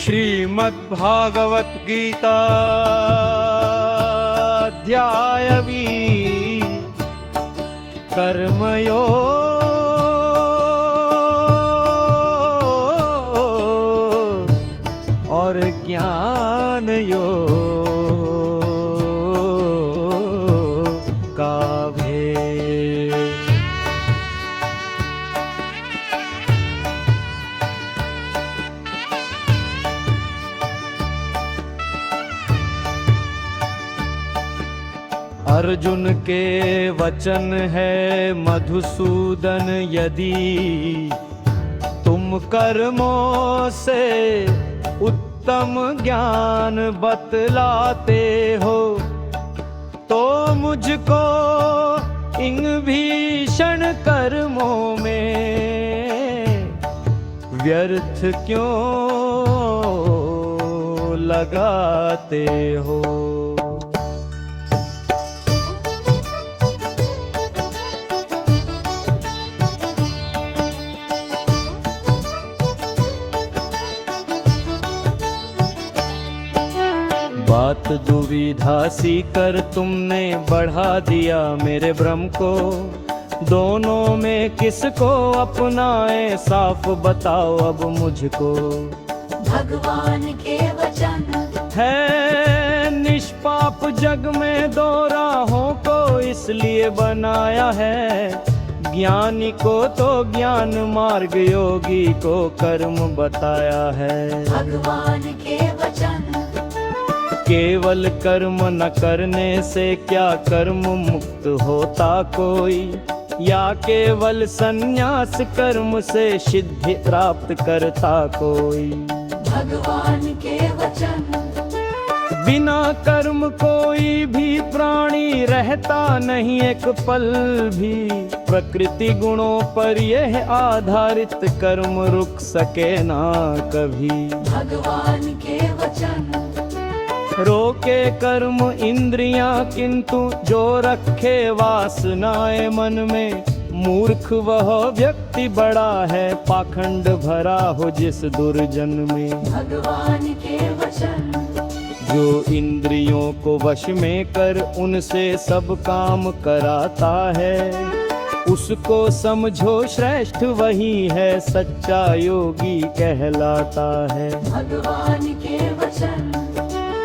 श्रीमद्भागवत गीता अध्यायवी कर्मयोग और ज्ञान योग का भेद। अर्जुन के वचन है मधुसूदन, यदि तुम कर्मों से उत्तम ज्ञान बतलाते हो तो मुझको इन भीषण कर्मों में व्यर्थ क्यों लगाते हो। बात दुविधा सी कर तुमने बढ़ा दिया मेरे भ्रम को, दोनों में किसको अपनाए साफ बताओ अब मुझको। भगवान के वचन है निष्पाप जग में दो राहों को इसलिए बनाया है, ज्ञानी को तो ज्ञान मार्ग योगी को कर्म बताया है। भगवान के वचन केवल कर्म न करने से क्या कर्म मुक्त होता कोई, या केवल संन्यास कर्म से सिद्धि प्राप्त करता कोई। भगवान के वचन बिना कर्म कोई भी प्राणी रहता नहीं एक पल भी, प्रकृति गुणों पर यह आधारित कर्म रुक सके ना कभी। भगवान के वचन रोके कर्म इंद्रियां किंतु जो रखे वासनाएं मन में, मूर्ख वह व्यक्ति बड़ा है पाखंड भरा हो जिस दुर्जन में। भगवान के वचन जो इंद्रियों को वश में कर उनसे सब काम कराता है, उसको समझो श्रेष्ठ वही है सच्चा योगी कहलाता है। भगवान के वचन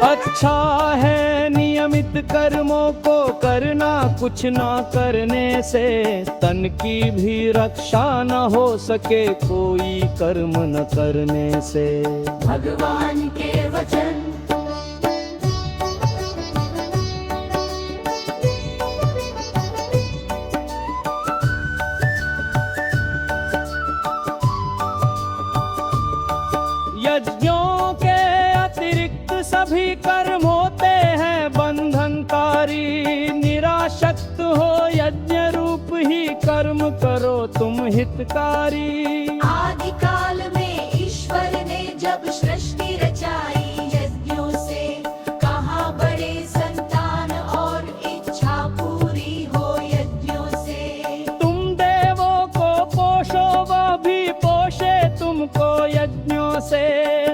अच्छा है नियमित कर्मों को करना, कुछ ना करने से तन की भी रक्षा न हो सके कोई कर्म न करने से। भगवान के वचन यज्ञों के अतिरिक्त सभी कर्म होते हैं बंधनकारी, निराशक्त हो यज्ञ रूप ही कर्म करो तुम हितकारी। आदि काल में ईश्वर ने जब सृष्टि रचाई यज्ञों से, कहाँ बड़े संतान और इच्छा पूरी हो यज्ञों से। तुम देवों को पोषो वह भी पोषे तुमको यज्ञों से,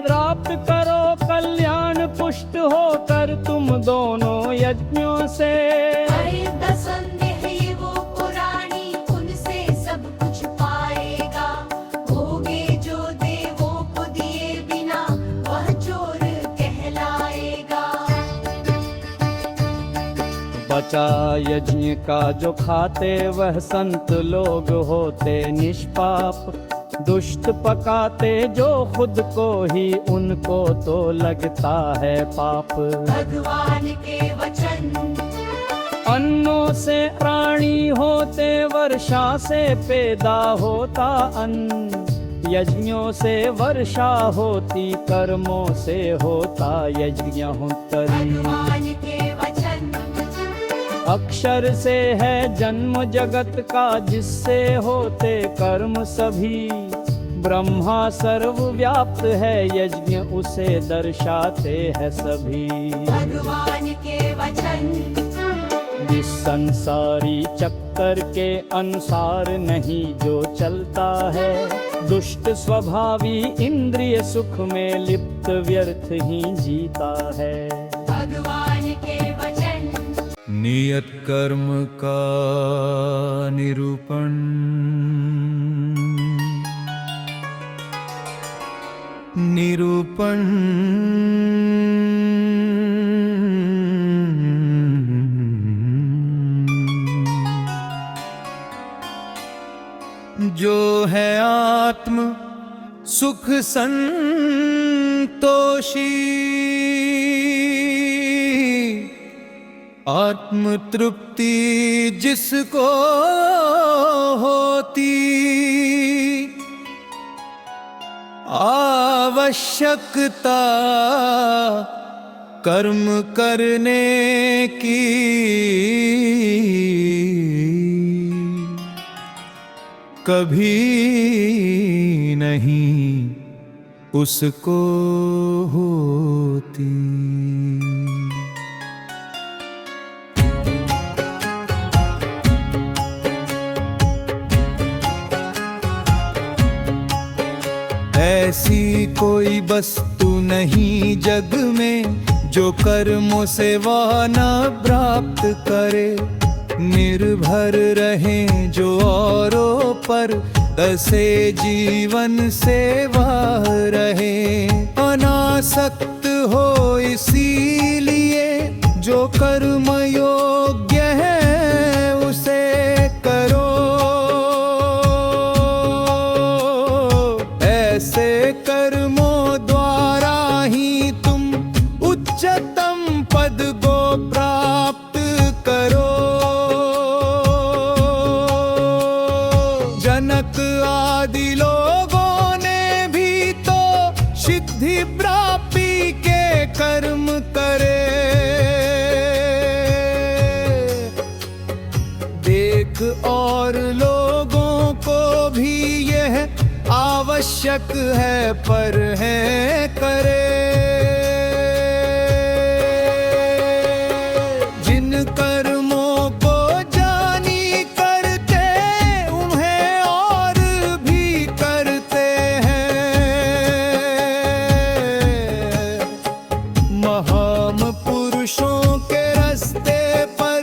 प्राप्त करो कल्याण पुष्ट होकर तुम दोनों यज्ञों से। अरे दसंदेह ये वो पुराणी उनसे सब कुछ पाएगा, भोगे जो देवों को दिए बिना वह चोर कहलाएगा। बचा यज्ञ का जो खाते वह संत लोग होते निष्पाप, दुष्ट पकाते जो खुद को ही उनको तो लगता है पाप। भगवान के वचन अन्नों से प्राणी होते, वर्षा से पैदा होता अन्न, यज्ञों से वर्षा होती कर्मों से होता यज्ञोत्तरी। भगवान के वचन अक्षर से है जन्म जगत का जिससे होते कर्म सभी, ब्रह्मा सर्वव्याप्त है यज्ञ उसे दर्शाते हैं सभी। भगवान के वचन इस संसारी चक्कर के अनुसार नहीं जो चलता है, दुष्ट स्वभावी इंद्रिय सुख में लिप्त व्यर्थ ही जीता है। भगवान के वचन नियत कर्म का निरूपण, निरूपण जो है आत्म सुख संतोषी, आत्म तृप्ति जिसको होती, आवश्यकता कर्म करने की, कभी नहीं उसको होती। ऐसी कोई वस्तु नहीं जग में जो कर्मों से वह न प्राप्त करे, निर्भर रहे जो औरों पर, ऐसे जीवन से वह रहे। अनासक्त हो इसीलिए जो कर्म योग्य है उसे करो, ऐसे कर्मों द्वारा ही तुम उच्चतम पद को प्राप्त करो। जनक आदि लोगों ने भी तो सिद्धि प्राप्ति के कर्म करे, देख और लोगों को भी यह आवश्यक है पर है करे। जिन कर्मों को जानी करते उन्हें और भी करते हैं, महान पुरुषों के रास्ते पर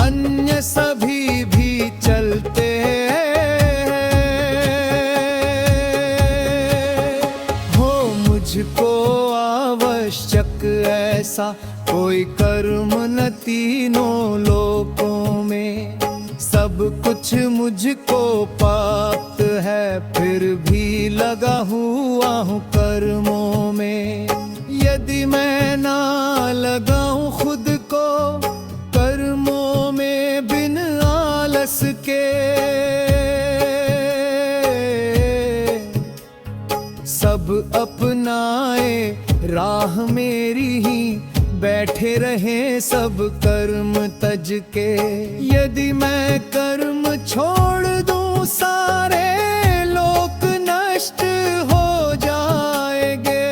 अन्य सभी भी चलते हैं। हो मुझको आवश्यक ऐसा कोई कर्म न तीनों लोकों में, सब कुछ मुझको प्राप्त है फिर भी लगा हुआ हूँ कर्मों में। यदि मैं ना लगाऊं खुद को कर्मों में बिन आलस के, सब अपनाए राह मेरी ही बैठे रहे सब कर्म तज के। यदि मैं कर्म छोड़ दूं सारे लोक नष्ट हो जाएंगे,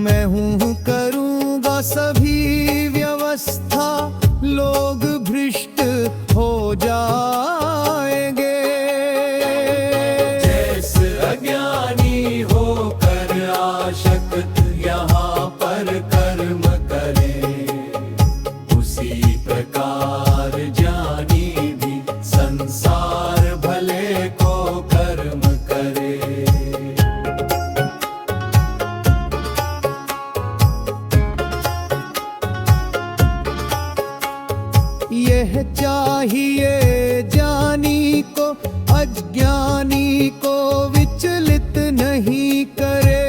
मैं हूँ करूँगा सभी व्यवस्था लोग भ्रष्ट हो जाएंगे। जैसे अज्ञानी होकर आशक्त यहाँ पर कर्म करे, उसी प्रकार ज्ञानी भी संसार भले को कर्म करे। यह चाहिए ज्ञानी को अज्ञानी को विचलित नहीं करे,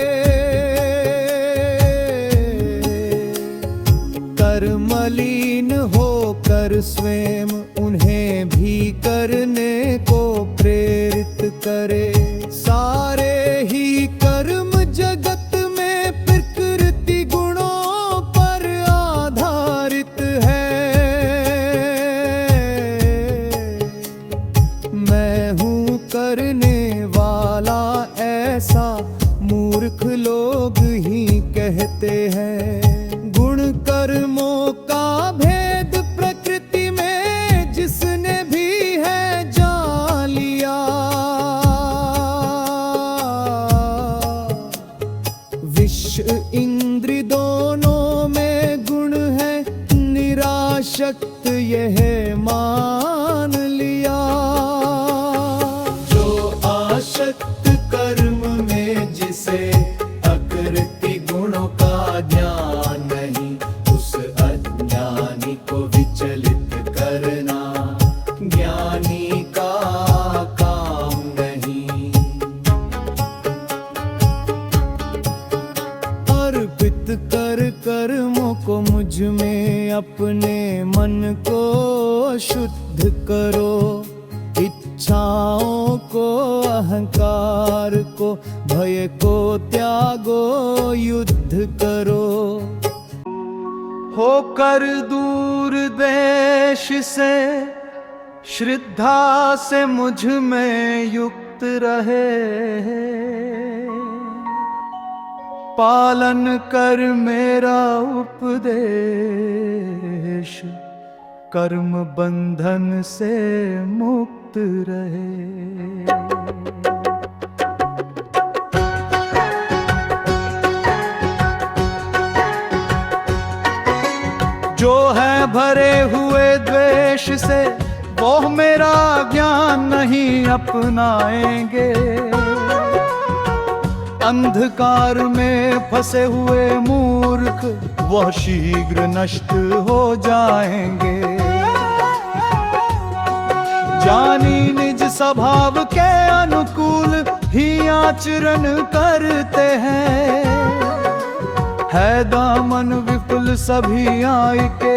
कर्मलीन होकर स्वयं उन्हें भी करने को प्रेरित करे। सारे ही कर्म जगत में प्रकृति गुणों पर आधारित है, मैं हूँ करने वाला ऐसा मूर्ख लोग ही कहते हैं। गुण कर्मों का भेद प्रकृति में जिसने भी है अहंकार को, भय को त्यागो, युद्ध करो। होकर दूर द्वेष से, श्रद्धा से मुझ में युक्त रहे। पालन कर मेरा उपदेश, कर्म बंधन से मुक्त रहे। जो है भरे हुए द्वेष से, वो मेरा ज्ञान नहीं अपनाएंगे। अंधकार में फंसे हुए मूर्ख, वह शीघ्र नष्ट हो जाएंगे। जानी निज स्वभाव के अनुकूल ही आचरण करते हैं। है दामन विपुल सभी आय के,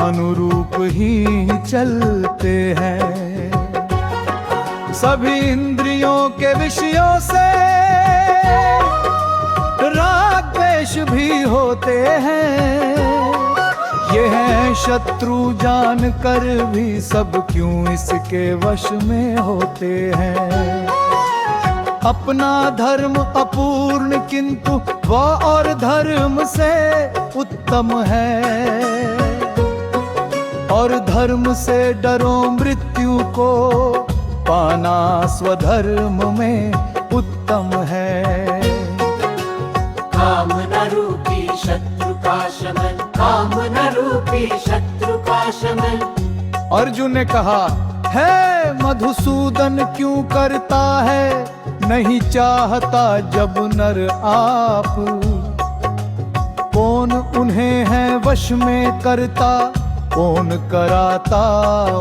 अनुरूप ही चलते हैं। सभी इंद्रियों के विषयों से राग द्वेष भी होते हैं। ये हैं शत्रु जान कर भी, सब क्यों इसके वश में होते हैं। अपना धर्म अपूर्ण किंतु वह और धर्म से उत्तम है। और धर्म से डरो मृत्यु को, पाना स्वधर्म में उत्तम है। कामना रूपी शत्रु का शमन, कामना रूपी शत्रु का शमन। अर्जुन ने कहा, है मधुसूदन क्यों करता है नहीं चाहता जब नर आप। कौन उन्हें है वश में करता, कौन कराता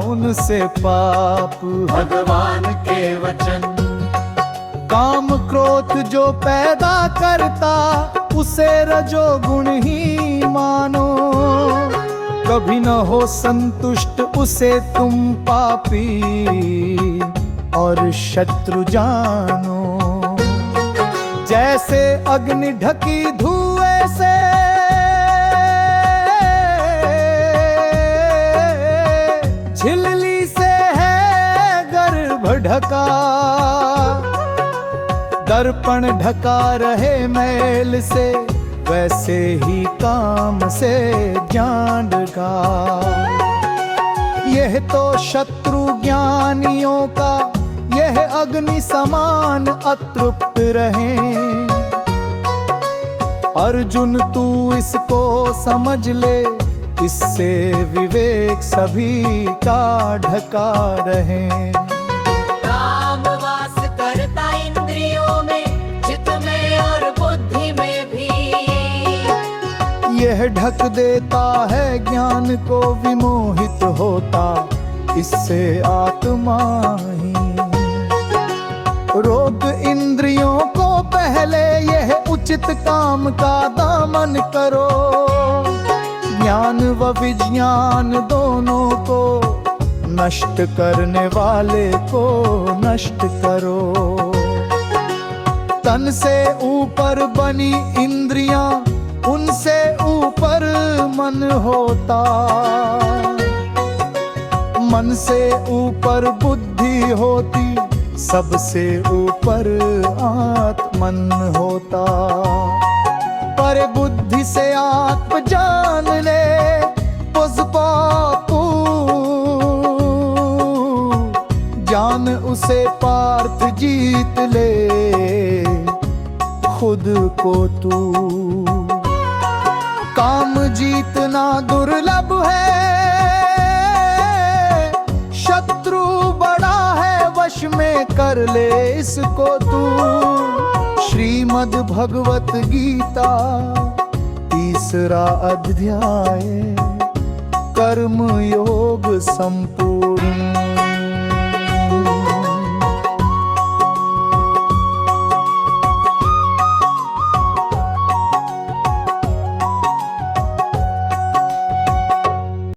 उनसे पाप। भगवान के वचन। काम क्रोध जो पैदा करता, उसे रजोगुण ही मानो। कभी न हो संतुष्ट उसे तुम पापी, और शत्रु जानो। जैसे अग्नि ढकी धुएं से, झिल्ली से है गर्भ ढका। दर्पण ढका रहे मैल से, वैसे ही काम से ज्ञान ढका। यह तो शत्रु ज्ञानियों का, यह अग्नि समान अतृप्त रहे। अर्जुन तू इसको समझ ले, इससे विवेक सभी का ढका रहे। काम वास करता इंद्रियों में, चित्त में और बुद्धि में भी। यह ढक देता है ज्ञान को, विमोहित होता इससे आत्मा ही। रोक इंद्रियों को पहले, यह उचित काम का दामन करो। ज्ञान व विज्ञान दोनों को, नष्ट करने वाले को नष्ट करो। तन से ऊपर बनी इंद्रियां, उनसे ऊपर मन होता। मन से ऊपर बुद्धि होती, सबसे ऊपर आत्मन होता। पर बुद्धि से आत्म जान ले, पुष्पापू जान उसे पार्थ जीत ले, खुद को तू। काम जीतना दुर्लभ है, शत्रु बड़ा है वश में कर ले इसको तू। श्रीमद् भगवत गीता 3रा अध्याय, कर्म योग संपूर्ण।